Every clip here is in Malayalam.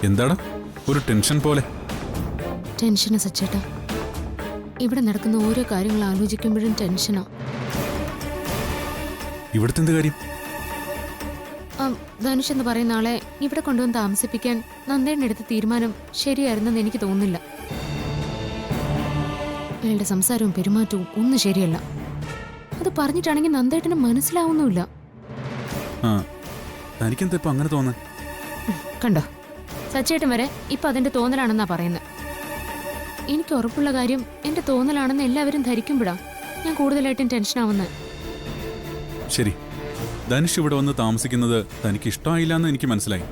എന്താടാ ഒരു ടെൻഷൻ പോലെ? ടെൻഷനാ സച്ചേട്ടാ. ഇവിടെ നടക്കുന്ന ഓരോ കാര്യങ്ങൾ ആലോചിക്കുമ്പോഴും ടെൻഷനാ. ഇവിടുത്തെ എന്ത് കാര്യം? ധനുഷ് എന്ന് പറയുന്ന ആളെ ഇവിടെ കൊണ്ടുവന്ന് താമസിപ്പിക്കാൻ നന്ദേണ്ണെടുത്ത തീരുമാനം ശരിയായിരുന്നെന്ന് എനിക്ക് തോന്നുന്നില്ല. അയാളുടെ സംസാരവും പെരുമാറ്റവും ഒന്നും ശരിയല്ല. അത് പറഞ്ഞിട്ടാണെങ്കിൽ നന്ദേട്ടന് മനസ്സിലാവുന്നുമില്ല. തനിക്കെന്താ ഇപ്പൊ അങ്ങനെ തോന്നുന്നത്? കണ്ടോ, സച്ചേട്ടൻ വരെ ഇപ്പൊ അതിന്റെ തോന്നലാണെന്നാ പറയുന്നത്. എനിക്ക് ഉറപ്പുള്ള കാര്യം എന്റെ തോന്നലാണെന്ന് എല്ലാവരും ധരിക്കുമ്പോഴാ ഞാൻ കൂടുതലായിട്ടും ടെൻഷനാവുന്നത്. ശരി, ധനുഷ് ഇവിടെ വന്ന് താമസിക്കുന്നത് തനിക്ക് ഇഷ്ടമായില്ല എന്ന് എനിക്ക് മനസ്സിലായി.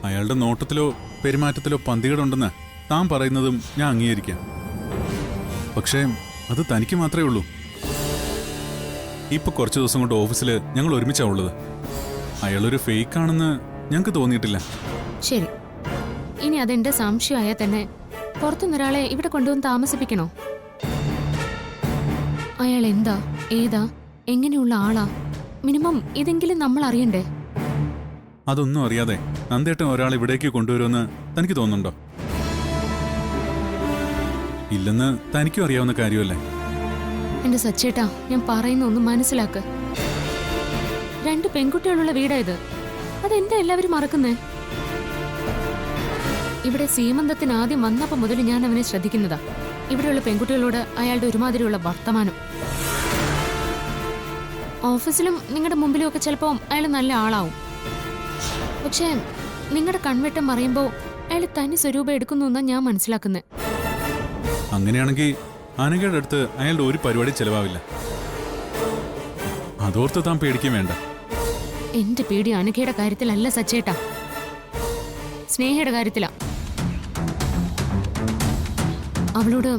അയാളുടെ നോട്ടത്തിലോ പെരുമാറ്റത്തിലോ പന്തികേടുണ്ടെന്ന് താൻ പറയുന്നതും ഞാൻ അംഗീകരിക്കാം. പക്ഷേ അത് തനിക്ക് മാത്രമേ ഉള്ളൂ. ഇപ്പൊ കുറച്ച് ദിവസം കൊണ്ട് ഓഫീസിൽ ഞങ്ങൾ ഒരുമിച്ചാ ഉള്ളത്. അയാളൊരു ഫേക്കാണെന്ന് ഞങ്ങൾക്ക് തോന്നിയിട്ടില്ല. ശരി, ഇനി അതെന്റെ സംശയമായാൽ തന്നെ പുറത്തുനിന്നൊരാളെ ഇവിടെ കൊണ്ടുവന്ന് താമസിപ്പിക്കണോ? അയാൾ എന്താ, ഏതാ, എങ്ങനെയുള്ള ആളാ, മിനിമം ഇതെങ്കിലും നമ്മൾ അറിയണ്ടേ? അതൊന്നും അറിയാതെ നന്ദേട്ടൻ ഒരാൾ ഇവിടേക്ക് കൊണ്ടുവരുമെന്ന് തനിക്ക് തോന്നുന്നുണ്ടോ? ഇല്ലെന്ന് തനിക്കും അറിയാവുന്ന കാര്യമല്ലേ? എന്റെ സച്ചേട്ടാ, ഞാൻ പറയുന്ന ഒന്ന് മനസ്സിലാക്ക്. 2 പെൺകുട്ടികളുള്ള വീടാ ഇത്. അതെന്താ എല്ലാവരും മറക്കുന്നേ? ഇവിടെ സീമന്തത്തിന് ആദ്യം വന്നപ്പോ മുതൽ ഞാൻ അവനെ ശ്രദ്ധിക്കുന്നതാ. ഇവിടെയുള്ള പെൺകുട്ടികളോട് അയാളുടെ ഒരുമാതിരിയുള്ള വർത്തമാനം. ഓഫീസിലും നിങ്ങളുടെ മുമ്പിലും ഒക്കെ ചിലപ്പോ അയാൾ നല്ല ആളാവും. പക്ഷേ നിങ്ങളുടെ കൺവെട്ടം പറയുമ്പോ അയാൾ തനി സ്വരൂപം എടുക്കുന്നു എന്നാ ഞാൻ മനസ്സിലാക്കുന്നത്. അങ്ങനെയാണെങ്കിൽ അനഘയുടെ അടുത്ത് അയാളുടെ ഒരു പരിപാടി ചെലവാവില്ല. അതോർത്ത് താൻ പേടിക്കാൻ വേണ്ട. എന്റെ പേടി അനഘയുടെ കാര്യത്തിലല്ല സച്ചേട്ടാ, സ്നേഹയുടെ കാര്യത്തിലാ. അവളോട്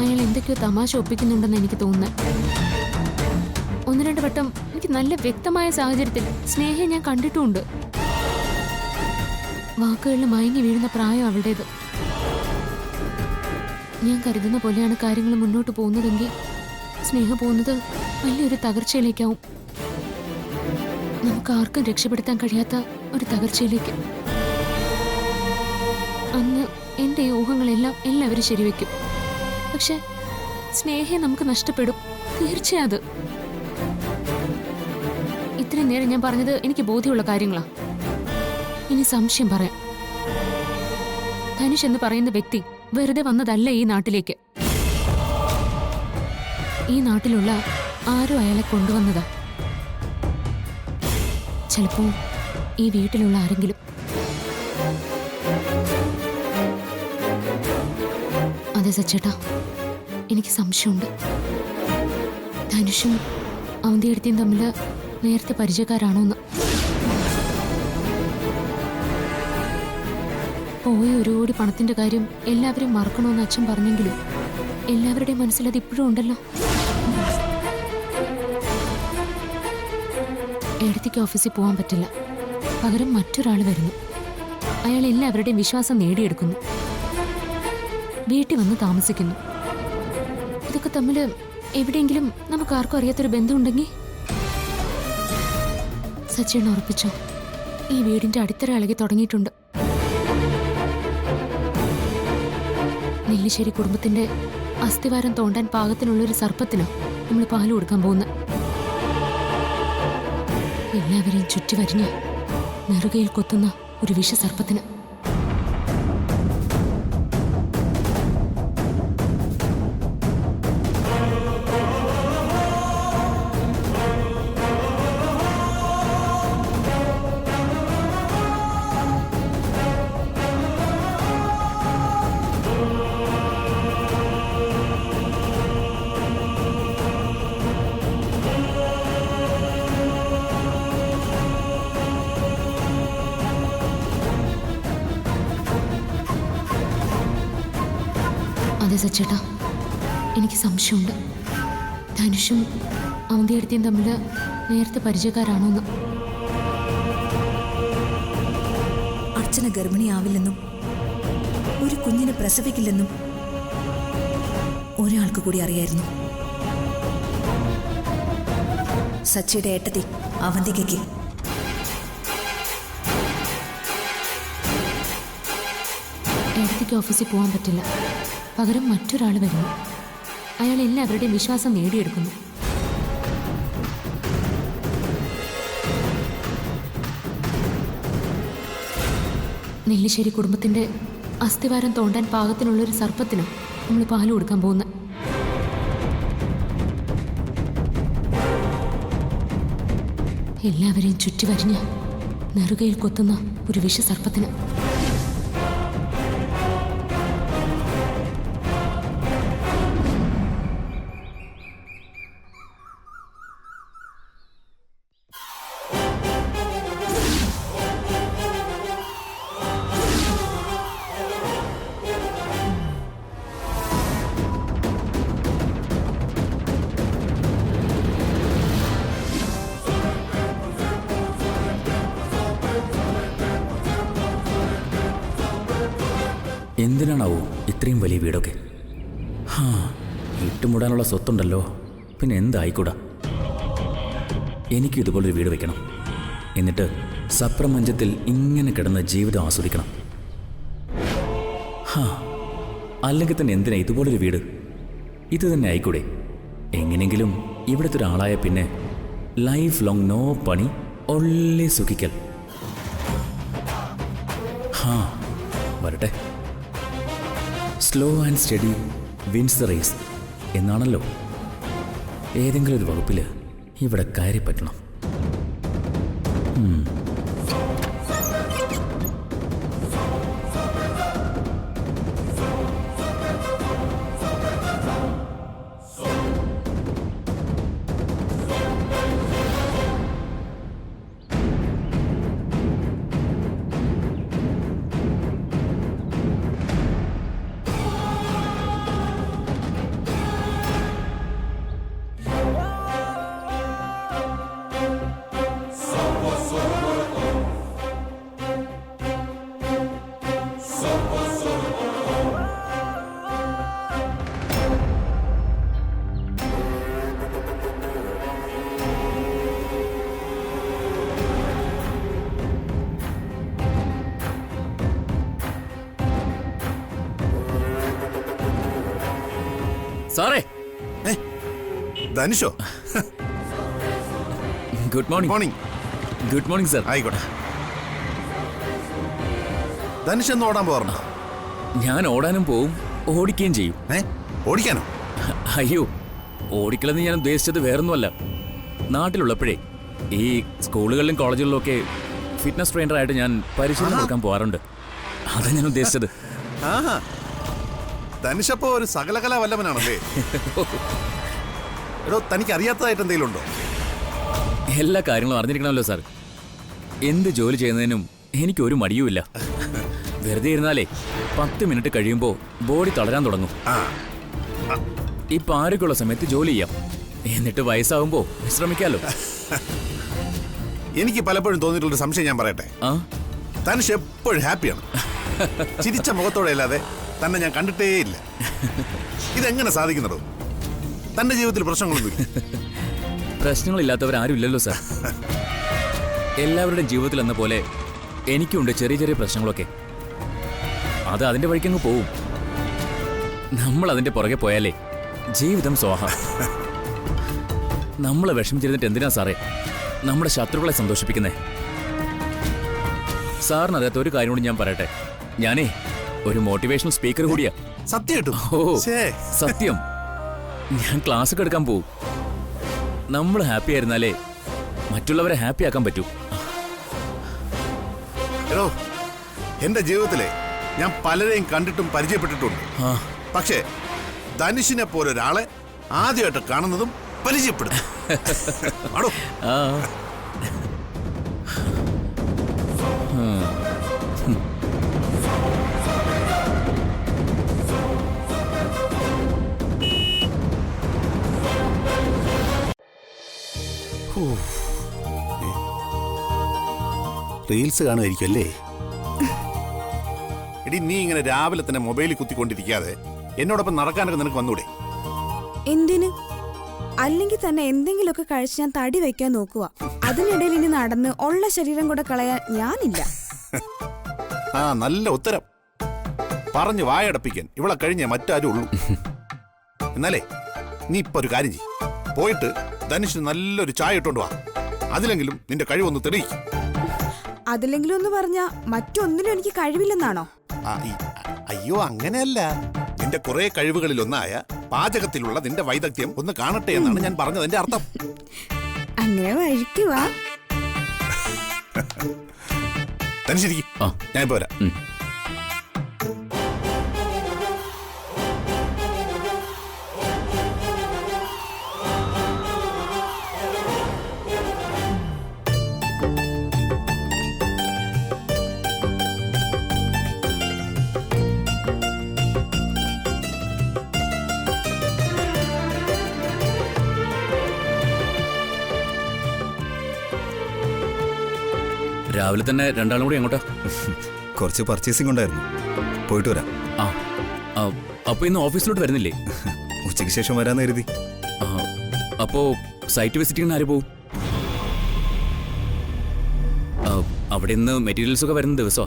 അയാൾ എന്തൊക്കെയോ തമാശ ഒപ്പിക്കുന്നുണ്ടെന്ന് എനിക്ക് തോന്നുന്നത്. 1-2 വട്ടം എനിക്ക് നല്ല വ്യക്തമായ സാഹചര്യത്തിൽ സ്നേഹയെ ഞാൻ കണ്ടിട്ടുമുണ്ട്. വാക്കുകളിൽ മയങ്ങി വീഴുന്ന പ്രായം അവളുടേത്. ഞാൻ കരുതുന്ന പോലെയാണ് കാര്യങ്ങൾ മുന്നോട്ട് പോകുന്നതെങ്കിൽ സ്നേഹ പോകുന്നത് വലിയൊരു തകർച്ചയിലേക്കാവും. നമുക്ക് ആർക്കും രക്ഷപ്പെടുത്താൻ കഴിയാത്ത ഒരു തകർച്ചയിലേക്ക്. അന്ന് എന്റെ ഈ ഊഹങ്ങളെല്ലാം എല്ലാവരും ശരിവെക്കും. പക്ഷെ സ്നേഹയെ നമുക്ക് നഷ്ടപ്പെടും, തീർച്ചയായും. അത് ഇത്രയും നേരം ഞാൻ പറഞ്ഞത് എനിക്ക് ബോധ്യമുള്ള കാര്യങ്ങളാ. ഇനി സംശയം പറയാം. ധനുഷ് എന്ന് പറയുന്ന വ്യക്തി വെറുതെ വന്നതല്ല ഈ നാട്ടിലേക്ക്. ഈ നാട്ടിലുള്ള ആരും അയാളെ കൊണ്ടുവന്നതാ. ചിലപ്പോ ഈ വീട്ടിലുള്ള ആരെങ്കിലും. അതെ സച്ചേട്ടാ, എനിക്ക് സംശയമുണ്ട്. ധനുഷും അവന്തിയെടുത്തിയും തമ്മിൽ നേരത്തെ പരിചയക്കാരാണോന്ന്. പോയ ഒരു കോടി പണത്തിന്റെ കാര്യം എല്ലാവരും മറക്കണമെന്ന് അച്ഛൻ പറഞ്ഞെങ്കിലും എല്ലാവരുടെയും മനസ്സിൽ അത് ഇപ്പോഴും ഉണ്ടല്ലോ. എഴുത്തിക്ക് ഓഫീസിൽ പോകാൻ പറ്റില്ല, പകരം മറ്റൊരാൾ വരുന്നു. അയാൾ എല്ലാവരുടെയും വിശ്വാസം നേടിയെടുക്കുന്നു, വീട്ടിൽ വന്ന് താമസിക്കുന്നു. ഇതൊക്കെ തമ്മിൽ എവിടെയെങ്കിലും നമുക്ക് ആർക്കും അറിയാത്തൊരു ബന്ധമുണ്ടെങ്കിൽ സച്ചിൻ ഉറപ്പിച്ചോ, ഈ വീടിന്റെ അടിത്തറ ഇളകി തുടങ്ങിയിട്ടുണ്ട്. നെല്ലിശ്ശേരി കുടുംബത്തിന്റെ അസ്ഥിവാരം തോണ്ടാൻ പാകത്തിനുള്ളൊരു സർപ്പത്തിനോ നമ്മൾ പാല് കൊടുക്കാൻ പോകുന്ന. എല്ലാവരെയും ചുറ്റി വരിഞ്ഞ് നെറുകയിൽ കൊത്തുന്ന ഒരു വിഷസർപ്പത്തിന്. അതെ സച്ചേട്ടാ, എനിക്ക് സംശയമുണ്ട്. ധനുഷും അവന്തിയെടുത്തിയും തമ്മിൽ നേരത്തെ പരിചയക്കാരാണോന്ന്. അർച്ചന ഗർഭിണിയാവില്ലെന്നും ഒരു കുഞ്ഞിനെ പ്രസവിക്കില്ലെന്നും ഒരാൾക്ക് കൂടി അറിയായിരുന്നു. സച്ചിയുടെ ഏട്ടത്തി അവന്തികയ്ക്ക്. ഏടത്തിക്ക് ഓഫീസിൽ പോകാൻ പറ്റില്ല. പകരം മറ്റൊരാൾ വരുന്നു. അയാൾ എല്ലാവരുടെയും വിശ്വാസം നേടിയെടുക്കുന്നു. നെല്ലിശ്ശേരി കുടുംബത്തിന്റെ അസ്ഥിവാരം തോണ്ടാൻ പാകത്തിനുള്ളൊരു സർപ്പത്തിന് നമ്മൾ പാല് കൊടുക്കാൻ പോകുന്ന. എല്ലാവരെയും ചുറ്റി വരിഞ്ഞ് നെറുകയിൽ കൊത്തുന്ന ഒരു വിഷസർപ്പത്തിന്. എന്തിനാണാവോ ഇത്രയും വലിയ വീടൊക്കെ? ഇട്ടുമുടാനുള്ള സ്വത്തുണ്ടല്ലോ, പിന്നെ എന്തായിക്കൂടാ. എനിക്കും ഇതുപോലൊരു വീട് വെക്കണം. എന്നിട്ട് സപ്രമഞ്ചത്തിൽ ഇങ്ങനെ കിടന്ന് ജീവിതം ആസ്വദിക്കണം. അല്ലെങ്കിൽ തന്നെ എന്തിനാ ഇതുപോലൊരു വീട്? ഇത് തന്നെ ആയിക്കൂടെ? എങ്ങനെങ്കിലും ഇവിടുത്തെ ഒരാളായ പിന്നെ ലൈഫ് ലോങ് നോ പണി, ഒള്ളി സുഖിക്കൽ. വരട്ടെ. Slow and steady wins the race എന്നാണല്ലോ. ഏതെങ്കിലും ഒരു വകുപ്പിൽ ഇവിടെ കയറി പറ്റണം. സാറേ, ധനുഷോ? Good morning. Morning. Good morning sir. ആയിക്കോട്ടെ. ധനുഷ് എന്ന് ഓടാൻ പോകാറുണ്ടോ? ഞാൻ ഓടാനും പോവും, ഓടിക്കുകയും ചെയ്യും. ഓടിക്കാനോ? അയ്യോ, ഓടിക്കലെന്ന് ഞാൻ ഉദ്ദേശിച്ചത് വേറൊന്നുമല്ല. നാട്ടിലുള്ളപ്പോഴേ ഈ സ്കൂളുകളിലും കോളേജുകളിലും ഒക്കെ ഫിറ്റ്നസ് ട്രെയിനറായിട്ട് ഞാൻ പരിശീലനം കൊടുക്കാൻ പോകാറുണ്ട്. അതാണ് ഞാൻ ഉദ്ദേശിച്ചത്. ധനുഷപ്പോ ഒരു സകലകലാ വല്ലഭനാണല്ലേ? എടോ, തനിക്ക് അറിയാത്തതായിട്ട് എന്തെങ്കിലും ഉണ്ടോ? എല്ലാ കാര്യങ്ങളും അറിഞ്ഞിരിക്കണമല്ലോ സാർ. എന്ത് ജോലി ചെയ്യുന്നതിനും എനിക്കൊരു മടിയുമില്ല. വെറുതെ ഇരുന്നാലേ 10 മിനിറ്റ് കഴിയുമ്പോൾ ബോഡി തളരാൻ തുടങ്ങും. ഇപ്പൊ ആരൊക്കെയുള്ള സമയത്ത് ജോലി ചെയ്യാം, എന്നിട്ട് വയസ്സാകുമ്പോ വിശ്രമിക്കാലോ. എനിക്ക് പലപ്പോഴും തോന്നിയിട്ടുള്ളൊരു സംശയം ഞാൻ പറയട്ടെ. ധനുഷ് എപ്പോഴും ഹാപ്പിയാണ്. ചിരിച്ച മുഖത്തോടെ അല്ലാതെ തന്നെ ഞാൻ കണ്ടിട്ടേയില്ല. ഇതെങ്ങനെ സാധിക്കുന്നതോ? തന്റെ ജീവിതത്തിൽ പ്രശ്നങ്ങളൊന്നുമില്ല? പ്രശ്നങ്ങളില്ലാത്തവരാരും ഇല്ലല്ലോ സാർ. എല്ലാവരുടെയും ജീവിതത്തിൽ എന്ന പോലെ എനിക്കുണ്ട് ചെറിയ ചെറിയ പ്രശ്നങ്ങളൊക്കെ. അത് അതിന്റെ വഴിക്കങ്ങ് പോവും. നമ്മൾ അതിന്റെ പുറകെ പോയാലേ ജീവിതം സ്വാഹ. നമ്മളെ വിഷമിച്ചിരുന്നിട്ട് എന്തിനാ സാറേ നമ്മുടെ ശത്രുക്കളെ സന്തോഷിപ്പിക്കുന്നേ? സാറിന് അറിയാത്ത ഒരു കാര്യം കൂടി ഞാൻ പറയട്ടെ. ഞാനേ ഒരു മോട്ടിവേഷണൽ സ്പീക്കർ കൂടിയാ. സത്യമായിട്ടും? സത്യം. ഞാൻ ക്ലാസ് ഒക്കെ എടുക്കാൻ പോവും. നമ്മൾ ഹാപ്പി ആയിരുന്നാലേ മറ്റുള്ളവരെ ഹാപ്പി ആക്കാൻ പറ്റൂ. എടോ, എന്റെ ജീവിതത്തിലെ ഞാൻ പലരെയും കണ്ടിട്ടും പരിചയപ്പെട്ടിട്ടുണ്ട്. പക്ഷേ ധനുഷിനെ പോലെ ഒരാളെ ആദ്യമായിട്ട് കാണുന്നതും പരിചയപ്പെടുന്നു. റീൽസ് കാണുമായിരിക്കും അല്ലേ? എടി, നീ ഇങ്ങനെ രാവിലെ തന്നെ മൊബൈലിൽ കുത്തിക്കൊണ്ടിരിക്കാതെ എന്നോടൊപ്പം നടക്കാനൊക്കെ നിനക്ക് വന്നൂടെ? എന്തിന്? അല്ലെങ്കിൽ തന്നെ എന്തെങ്കിലുമൊക്കെ കഴിച്ച് ഞാൻ തടി വെക്കാൻ നോക്കുക. അതിനിടയിൽ ഇനി നടന്ന് ഉള്ള ശരീരം കൂടെ കളയാൻ ഞാനില്ല. നല്ല ഉത്തരം. പറഞ്ഞു വായടപ്പിക്കാൻ ഇവളെ കഴിഞ്ഞേ മറ്റാരും ഉള്ളൂ. എന്നാലേ നീ ഇപ്പൊ ഒരു കാര്യം ചെയ്യും, പോയിട്ട് ധനുഷിന് നല്ലൊരു ചായ ഇട്ടോണ്ട് വാ. അതിലെങ്കിലും നിന്റെ കഴിവൊന്ന് തെളിയിക്കും. അതിലെങ്കിലും ഒന്ന് പറഞ്ഞാ മറ്റൊന്നിനും എനിക്ക് കഴിവില്ലെന്നാണോ? അയ്യോ, അങ്ങനെയല്ല. നിന്റെ കുറെ കഴിവുകളിൽ ഒന്നായ പാചകത്തിലുള്ള നിന്റെ വൈദഗ്ധ്യം ഒന്ന് കാണട്ടെ എന്നാണ് ഞാൻ പറഞ്ഞതിന്റെ അർത്ഥം. അങ്ങനെ വഴിക്കുവാ. ധനുഷിരിക്കും, ഞാൻ ഇപ്പൊ വരാം. രാവിലെ തന്നെ രണ്ടാളും കൂടി എങ്ങോട്ടാ? കുറച്ച് പർച്ചേസിംഗ് ഉണ്ടായിരുന്നു, പോയിട്ട് വരാം. അപ്പൊ ഇന്ന് ഓഫീസിലോട്ട് വരുന്നില്ലേ? ഉച്ചയ്ക്ക് ശേഷം വരാന്ന് കരുതി. അപ്പോ സൈറ്റ് വിസിറ്റിംഗിന് ആര് പോവും? അവിടെ നിന്ന് മെറ്റീരിയൽസ് ഒക്കെ വരുന്ന ദിവസമാ.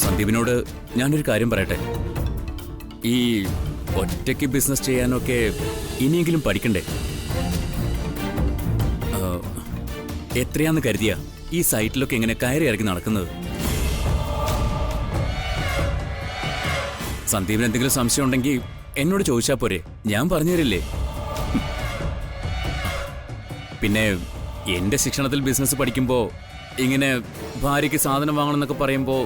സന്ദീപിനോട് ഞാനൊരു കാര്യം പറയട്ടെ. ഈ ഒറ്റയ്ക്ക് ബിസിനസ് ചെയ്യാനൊക്കെ ഇനിയെങ്കിലും പഠിക്കണ്ടേ? എത്രയാന്ന് കരുതിയ ഈ സൈറ്റിലൊക്കെ എങ്ങനെ കയറി ഇറങ്ങി നടക്കുന്നത്? സന്ദീപിന് എന്തെങ്കിലും സംശയം ഉണ്ടെങ്കിൽ എന്നോട് ചോദിച്ചാൽ പോരെ, ഞാൻ പറഞ്ഞു തരില്ലേ. പിന്നെ എന്റെ ശിക്ഷണത്തിൽ ബിസിനസ് പഠിക്കുമ്പോൾ ഇങ്ങനെ ഭാര്യയ്ക്ക് സാധനം വാങ്ങണം എന്നൊക്കെ പറയുമ്പോൾ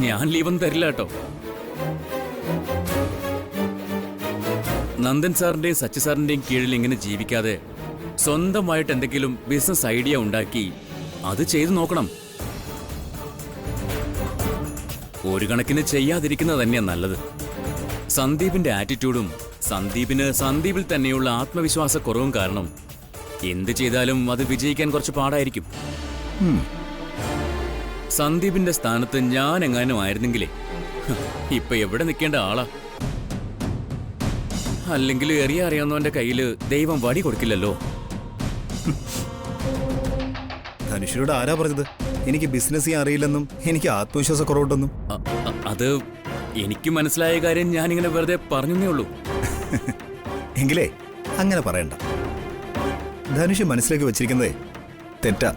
ഞാൻ ലീവൊന്നും തരില്ല കേട്ടോ. നന്ദൻ സാറിന്റെയും സച്ചി സാറിന്റെയും കീഴിൽ ഇങ്ങനെ ജീവിക്കാതെ സ്വന്തമായിട്ട് എന്തെങ്കിലും ബിസിനസ് ഐഡിയ ഉണ്ടാക്കി അത് ചെയ്തു നോക്കണം. ഒരു കണക്കിന് ചെയ്യാതിരിക്കുന്നത് തന്നെയാണ് നല്ലത്. സന്ദീപിന്റെ ആറ്റിറ്റ്യൂഡും സന്ദീപിൽ തന്നെയുള്ള ആത്മവിശ്വാസക്കുറവും കാരണം എന്ത് ചെയ്താലും അത് വിജയിക്കാൻ കുറച്ച് പാടായിരിക്കും. സന്ദീപിന്റെ സ്ഥാനത്ത് ഞാൻ എങ്ങാനും ആയിരുന്നെങ്കിലേ ഇപ്പൊ എവിടെ നിൽക്കേണ്ട ആളാ. അല്ലെങ്കിൽ എറിയ അറിയാവുന്നവന്റെ കയ്യില് ദൈവം വടി കൊടുക്കില്ലല്ലോ. ധനുഷിനോട് ആരാ പറഞ്ഞത് എനിക്ക് ബിസിനസ് ചെയ്യാൻ അറിയില്ലെന്നും എനിക്ക് ആത്മവിശ്വാസക്കുറവുണ്ടെന്നും? അത് എനിക്ക് മനസ്സിലായ കാര്യം ഞാനിങ്ങനെ വെറുതെ പറഞ്ഞേ ഉള്ളൂ. എങ്കിലേ അങ്ങനെ പറയണ്ട. ധനുഷ് മനസ്സിലേക്ക് വെച്ചിരിക്കുന്നതേ തെറ്റാ.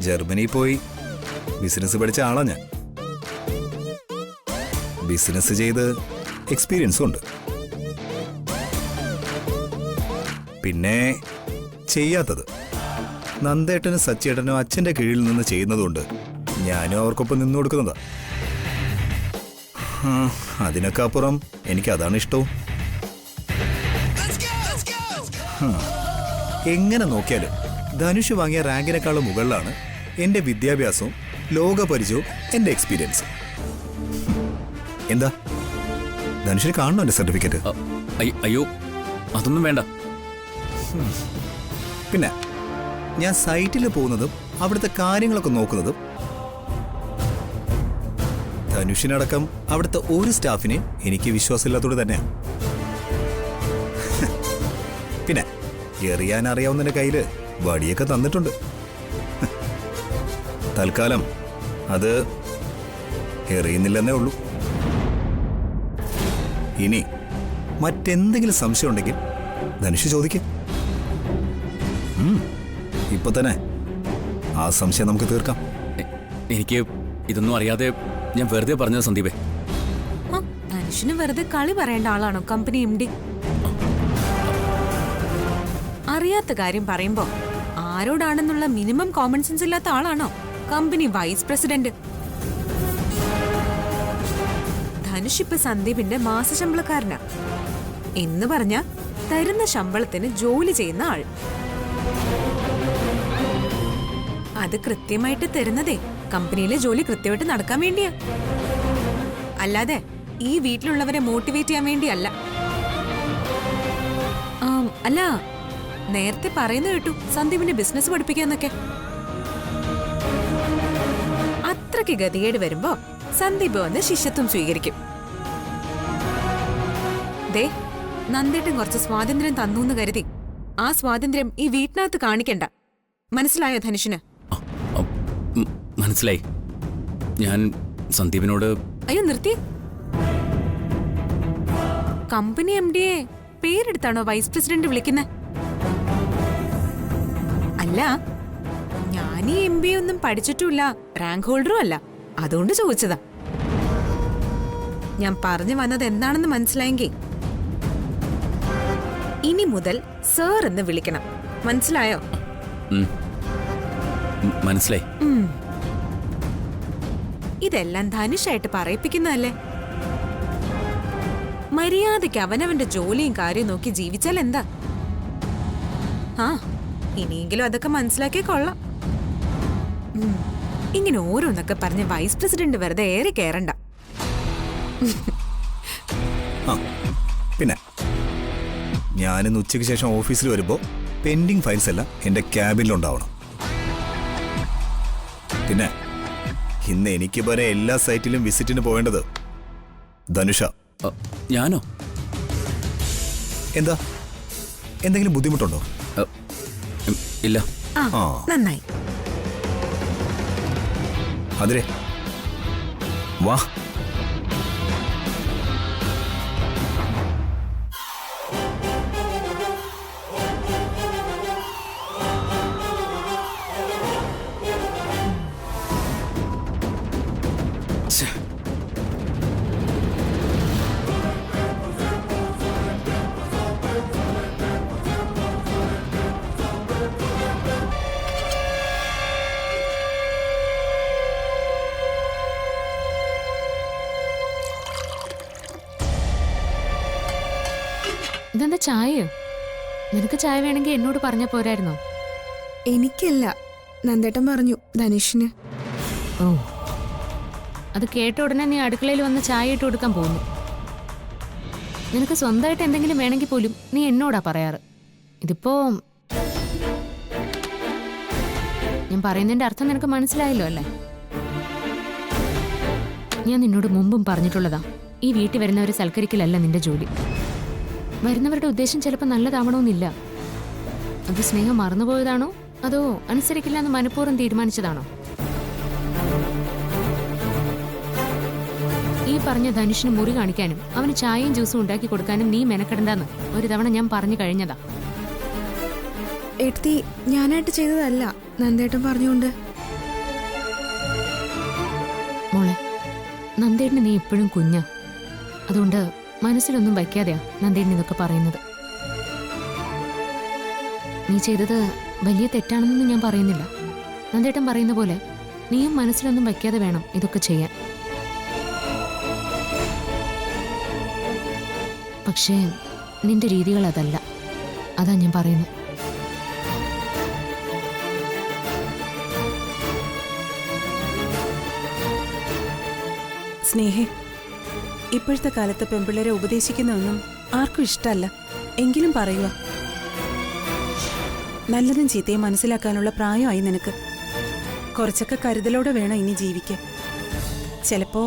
ജർമ്മനി പോയി ബിസിനസ് പഠിച്ച ആളാ ഞാൻ. ബിസിനസ് ചെയ്ത് എക്സ്പീരിയൻസും ഉണ്ട്. പിന്നെ ചെയ്യാത്തത് നന്ദേട്ടനും സച്ചേട്ടനും അച്ഛൻ്റെ കീഴിൽ നിന്ന് ചെയ്യുന്നതുകൊണ്ട് ഞാനും അവർക്കൊപ്പം നിന്നു കൊടുക്കുന്നതാ. അതിനൊക്കെ അപ്പുറം എനിക്കതാണ് ഇഷ്ടവും. എങ്ങനെ നോക്കിയാലും ധനുഷ് വാങ്ങിയ റാങ്കിനേക്കാളും മുകളിലാണ് എൻ്റെ വിദ്യാഭ്യാസവും ലോകപരിചയവും എൻ്റെ എക്സ്പീരിയൻസും. എന്താ ധനുഷിന് കാണണോ എൻ്റെ സർട്ടിഫിക്കറ്റ്? അയ്യോ, അതൊന്നും വേണ്ട. പിന്നെ ഞാൻ സൈറ്റിൽ പോകുന്നതും അവിടുത്തെ കാര്യങ്ങളൊക്കെ നോക്കുന്നതും ധനുഷിനടക്കം അവിടുത്തെ ഒരു സ്റ്റാഫിനെ എനിക്ക് വിശ്വാസമില്ലാത്തത് തന്നെയാണ്. പിന്നെ എറിയാൻ അറിയാവുന്നതിന്റെ കയ്യില് വടിയൊക്കെ തന്നിട്ടുണ്ട്. തൽക്കാലം അത് എറിയുന്നില്ലെന്നേ ഉള്ളൂ. ഇനി മറ്റെന്തെങ്കിലും സംശയം ഉണ്ടെങ്കിൽ ധനുഷ് ചോദിക്കും. ഇപ്പൊ തന്നെ ആ സംശയം നമുക്ക് തീർക്കാം. എനിക്ക് ഇതൊന്നും അറിയാതെ ഞാൻ വെറുതെ പറഞ്ഞത് സന്ദീപേ. ധനുഷിന് വെറുതെ കളി പറയേണ്ട ആളാണോ കമ്പനി MD? അറിയാത്ത കാര്യം പറയുമ്പോ ആരോടാണെന്നുള്ള മിനിമം കോമൺ സെൻസ് ഇല്ലാത്ത ആളാണോ കമ്പനി വൈസ് പ്രസിഡന്റ്? ധനുഷ് ഇപ്പൊ സന്ദീപിന്റെ മാസശമ്പളക്കാരനാ എന്ന് പറഞ്ഞ തരുന്ന ശമ്പളത്തിന് ജോലി ചെയ്യുന്ന ആൾ. അത് കൃത്യമായിട്ട് തരുന്നതേ കമ്പനിയിലെ ജോലി കൃത്യമായിട്ട് നടക്കാൻ വേണ്ടിയാ, അല്ലാതെ ഈ വീട്ടിലുള്ളവരെ മോട്ടിവേറ്റ് ചെയ്യാൻ വേണ്ടിയല്ല. അല്ല, നേരത്തെ പറയുന്ന കേട്ടു സന്ദീപിന്റെ ബിസിനസ് പഠിപ്പിക്കാന്നൊക്കെ. അത്രയ്ക്ക് ഗതികേട് വരുമ്പോ സന്ദീപ് വന്ന് ശിഷ്യത്വം സ്വീകരിക്കും. ദേ, നന്ദേട്ടൻ കുറച്ച് സ്വാതന്ത്ര്യം തന്നൂന്ന് കരുതി ആ സ്വാതന്ത്ര്യം ഈ വീട്ടിനകത്ത് കാണിക്കണ്ട. മനസ്സിലായോ ധനുഷിന്? മനസ്സിലായി. ഞാൻ സന്ദീപിനോട് അയ്യോ നിർത്തി. കമ്പനി MD പേരെടുത്താണോ വൈസ് പ്രസിഡന്റ് വിളിക്കുന്നത്? അല്ല, ഞാൻ ഈ MBA ഒന്നും പഠിച്ചിട്ടുമില്ല, റാങ്ക് ഹോൾഡറും അല്ല, അതുകൊണ്ട് ചോദിച്ചതാ. ഞാൻ പറഞ്ഞു വന്നത് എന്താണെന്ന് മനസ്സിലായെങ്കിൽ ഇനി മുതൽ സർ എന്ന് വിളിക്കണം, മനസ്സിലായോ? മനസ്സിലായി. ഇതെല്ലാം ധനുഷായിട്ട് പറയിപ്പിക്കുന്നതല്ലേ? മര്യാദയ്ക്ക് അവനവന്റെ ജോലിയും കാര്യവും നോക്കി ജീവിച്ചാൽ എന്താ? ആ, ഇനിയെങ്കിലും അതൊക്കെ മനസ്സിലാക്കിയ കൊള്ളാം. ഇങ്ങനെ ഓരോന്നൊക്കെ പറഞ്ഞ് വൈസ് പ്രസിഡന്റ് വെറുതെ ഏറി കയറണ്ട. ആ പിന്നെ ഞാനിന്ന് ഉച്ചയ്ക്ക് ശേഷം ഓഫീസിൽ വരുമ്പോൾ പെൻഡിങ് ഫയൽസ് എല്ലാം എൻ്റെ ക്യാബിനിലുണ്ടാവണം. പിന്നെ ഇന്ന് എനിക്ക് വരെ എല്ലാ സൈറ്റിലും വിസിറ്റിന് പോവേണ്ടത് ധനുഷ. ഞാനോ? എന്താ, എന്തെങ്കിലും ബുദ്ധിമുട്ടുണ്ടോ? ഇല്ല. ആ, നന്നായി. അതിരെ വാ. ഇതെന്താ ചായയോ? നിനക്ക് ചായ വേണമെങ്കിൽ എന്നോട് പറഞ്ഞ പോരായിരുന്നോ? എനിക്കല്ല, നന്ദേട്ടൻ പറഞ്ഞു ധനുഷിന്. ഓ, അത് കേട്ട ഉടനെ നീ അടുക്കളയിൽ വന്ന് ചായ ഇട്ട് കൊടുക്കാൻ പോകുന്നു. നിനക്ക് സ്വന്തമായിട്ട് എന്തെങ്കിലും വേണമെങ്കിൽ പോലും നീ എന്നോടാ പറയാറ്. ഇതിപ്പോ ഞാൻ പറയുന്നതിന്റെ അർത്ഥം നിനക്ക് മനസ്സിലായല്ലോ അല്ലേ? ഞാൻ നിന്നോട് മുമ്പും പറഞ്ഞിട്ടുള്ളതാ, ഈ വീട്ടിൽ വരുന്നവരെ സൽക്കരിക്കലല്ല നിന്റെ ജോലി. വരുന്നവരുടെ ഉദ്ദേശം ചിലപ്പോൾ നല്ലതാവണമെന്നില്ല. അത് സ്നേഹം മറന്നുപോയതാണോ അതോ അനുസരിക്കില്ല എന്ന് മനഃപൂർവ്വം തീരുമാനിച്ചതാണോ? ഈ പറഞ്ഞ ധനുഷിന് മുറി കാണിക്കാനും അവന് ചായയും ജ്യൂസും ഉണ്ടാക്കി കൊടുക്കാനും നീ മെനക്കെടണ്ടെന്ന് ഒരു തവണ ഞാൻ പറഞ്ഞു കഴിഞ്ഞതാ. എടുത്തി ഞാനായിട്ട് ചെയ്തതല്ല, നന്ദേട്ടൻ പറഞ്ഞുകൊണ്ട്. മോളെ, നന്ദേട്ടന് നീ ഇപ്പോഴും കുഞ്ഞാ, അതുകൊണ്ട് മനസ്സിലൊന്നും വയ്ക്കാതെയാ നന്ദേട്ടൻ ഇതൊക്കെ പറയുന്നത്. നീ ചെയ്തത് വലിയ തെറ്റാണെന്നൊന്നും ഞാൻ പറയുന്നില്ല. നന്ദേട്ടൻ പറയുന്ന പോലെ നീയും മനസ്സിലൊന്നും വയ്ക്കാതെ വേണം ഇതൊക്കെ ചെയ്യാൻ. പക്ഷേ നിന്റെ രീതികൾ അതല്ല, അതാ ഞാൻ പറയുന്നത്. സ്നേഹേ, ഇപ്പോഴത്തെ കാലത്ത് പെൺപിള്ളേരെ ഉപദേശിക്കുന്നതൊന്നും ആർക്കും ഇഷ്ടമല്ല. എങ്കിലും പറയുക, നല്ലതും ചീത്തയും മനസ്സിലാക്കാനുള്ള പ്രായമായി നിനക്ക്. കുറച്ചൊക്കെ കരുതലോടെ വേണം ഇനി ജീവിക്കാൻ. ചിലപ്പോ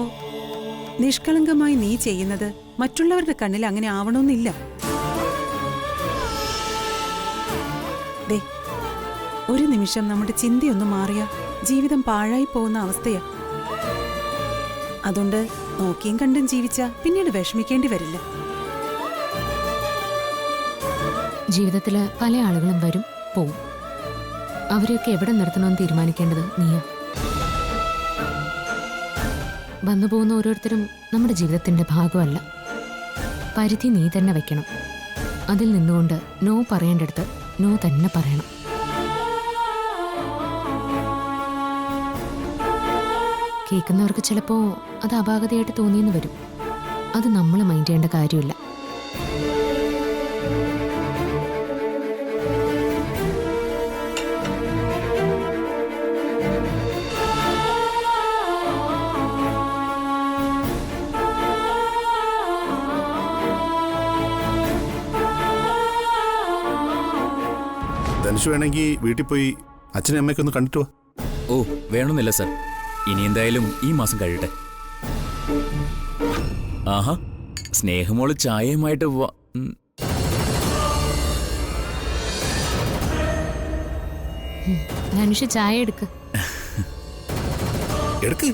നിഷ്കളങ്കമായി നീ ചെയ്യുന്നത് മറ്റുള്ളവരുടെ കണ്ണിൽ അങ്ങനെ ആവണമെന്നില്ല. ദേ, ഒരു നിമിഷം നമ്മുടെ ചിന്തയൊന്നും മാറിയ ജീവിതം പാഴായി പോകുന്ന അവസ്ഥയാ. അതുകൊണ്ട് നോക്കിയും കണ്ടും ജീവിച്ച പിന്നീട് വിഷമിക്കേണ്ടി വരില്ല. ജീവിതത്തില് പല ആളുകളും വരും പോവും. അവരെയൊക്കെ എവിടെ നിർത്തണമെന്ന് തീരുമാനിക്കേണ്ടത് നീയാ. വന്നു പോകുന്ന ഓരോരുത്തരും നമ്മുടെ ജീവിതത്തിന്റെ ഭാഗമല്ല. പരിധി നീ തന്നെ വെക്കണം. അതിൽ നിന്നുകൊണ്ട് നോ പറയേണ്ടടുത്ത് നോ തന്നെ പറയണം. കേൾക്കുന്നവർക്ക് ചിലപ്പോ അത് അപാകതയായിട്ട് തോന്നിയെന്ന് വരും. അത് നമ്മൾ മൈൻഡ് ചെയ്യേണ്ട കാര്യമില്ല. ധനുഷ് വേണമെങ്കിൽ വീട്ടിൽ പോയി അച്ഛനും അമ്മയൊക്കെ ഒന്ന് കണ്ടിട്ട് വാ. ഓ, വേണമെന്നില്ല സർ. ഇനി എന്തായാലും ഈ മാസം കഴിയട്ടെ. ആഹാ, സ്നേഹമോള് ചായയുമായിട്ട് ധനുഷ് ചായ എടുക്ക്. എടുക്ക്.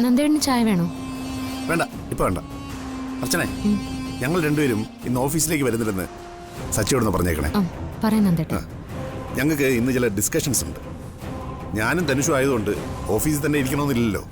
നന്ദേണ്ണ ചായ വേണോ? വേണ്ട, ഇപ്പൊ വേണ്ട. അർച്ചനെ, ഞങ്ങൾ രണ്ടുപേരും ഇന്ന് ഓഫീസിലേക്ക് വരുന്നില്ലെന്ന് സച്ചിയോടൊന്ന് പറഞ്ഞേക്കണേ. ആ പറയാം നന്ദേട്ട. ഞങ്ങൾക്ക് ഇന്ന് ചില ഡിസ്കഷൻസ് ഉണ്ട്. ഞാനും ധനുഷും ആയതുകൊണ്ട് ഓഫീസിൽ തന്നെ ഇരിക്കണമെന്നില്ലല്ലോ.